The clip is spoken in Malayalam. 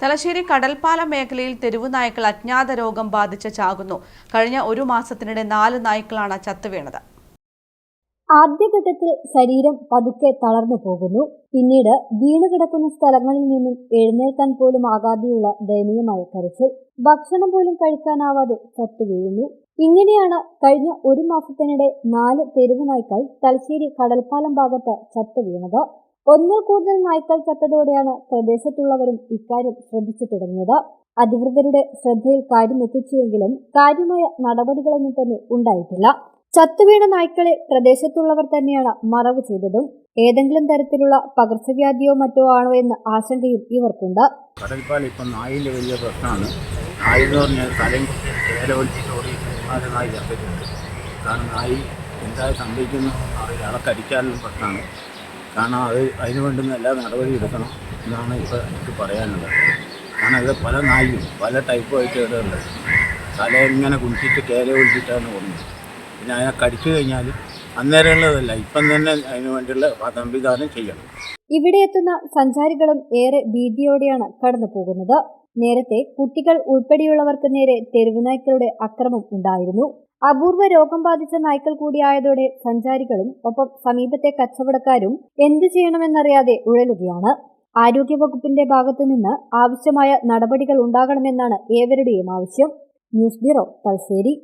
തലശ്ശേരി കടൽപ്പാലം മേഖലയിൽ തെരുവു നായ്ക്കൾ അജ്ഞാത രോഗം ബാധിച്ച് ചാകുന്നു. കഴിഞ്ഞ ഒരു മാസത്തിനിടെ 4 നായ്ക്കളാണ് ചത്തുവീണത്. ആദ്യഘട്ടത്തിൽ ശരീരം പതുക്കെ തളർന്നു പോകുന്നു. പിന്നീട് വീണുകിടക്കുന്ന സ്ഥലങ്ങളിൽ നിന്നും എഴുന്നേൽക്കാൻ പോലും ആകാതെയുള്ള ദയനീയമായ കരച്ചിൽ. ഭക്ഷണം പോലും കഴിക്കാനാവാതെ ചത്തുവീഴുന്നു. ഇങ്ങനെയാണ് കഴിഞ്ഞ ഒരു മാസത്തിനിടെ 4 തെരുവു നായ്ക്കൾ തലശ്ശേരി കടൽപ്പാലം ഭാഗത്ത് ചത്തുവീണത്. ഒന്നിൽ കൂടുതൽ നായ്ക്കൾ ചത്തതോടെയാണ് പ്രദേശത്തുള്ളവരും ഇക്കാര്യം ശ്രദ്ധിച്ചു തുടങ്ങിയത്. അധികൃതരുടെ ശ്രദ്ധയിൽ കാര്യം എത്തിച്ചുവെങ്കിലും കാര്യമായ നടപടികളൊന്നും തന്നെ ഉണ്ടായിട്ടില്ല. ചത്തുവീണ നായ്ക്കളെ പ്രദേശത്തുള്ളവർ തന്നെയാണ് മറവ് ചെയ്തതും. ഏതെങ്കിലും തരത്തിലുള്ള പകർച്ചവ്യാധിയോ മറ്റോ ആണോ എന്ന ആശങ്കയും ഇവർക്കുണ്ട്. കടൽപ്പാലം ഇപ്പം നായിൻ്റെ വലിയ പ്രശ്നമാണ്. നായി എന്ന് പറഞ്ഞാൽ തലയും വേലവലിച്ചിട്ടോടി നായി ചത്തിട്ടുണ്ട്. കാരണം നായി എന്താ സംഭവിക്കുന്നു അറിയില്ല. അളക്കടിക്കാനുള്ള പ്രശ്നമാണ്. കാരണം അതിന് വേണ്ടുന്ന എല്ലാ നടപടിയും എടുക്കണം എന്നാണ് ഇപ്പോൾ എനിക്ക് പറയാനുള്ളത്. കാരണം ഇത് പല നായും പല ടൈപ്പുമായിട്ട് ഇവിടെ ഉള്ളത്. തല ഇങ്ങനെ കുടിച്ചിട്ട് കേല ഒഴിച്ചിട്ടാണ് പോകുന്നത്. പിന്നെ അതിനെ കടിച്ചു കഴിഞ്ഞാൽ അന്നേരമുള്ളതല്ല, ഇപ്പം തന്നെ അതിന് വേണ്ടിയുള്ള സംവിധാനം ചെയ്യണം. ഇവിടെ എത്തുന്ന സഞ്ചാരികളും ഏറെ ഭീതിയോടെയാണ് കടന്നു പോകുന്നത്. നേരത്തെ കുട്ടികൾ ഉൾപ്പെടെയുള്ളവർക്ക് നേരെ തെരുവുനായ്ക്കളുടെ ആക്രമണം ഉണ്ടായിരുന്നു. അപൂർവ രോഗം ബാധിച്ച നായ്ക്കൾ കൂടിയായതോടെ സഞ്ചാരികളും ഒപ്പം സമീപത്തെ കച്ചവടക്കാരും എന്തു ചെയ്യണമെന്നറിയാതെ ഉഴലുകയാണ്. ആരോഗ്യവകുപ്പിന്റെ ഭാഗത്തുനിന്ന് ആവശ്യമായ നടപടികൾ ഉണ്ടാകണമെന്നാണ് ഏവരുടെയും ആവശ്യം. News bureau, Thalassery.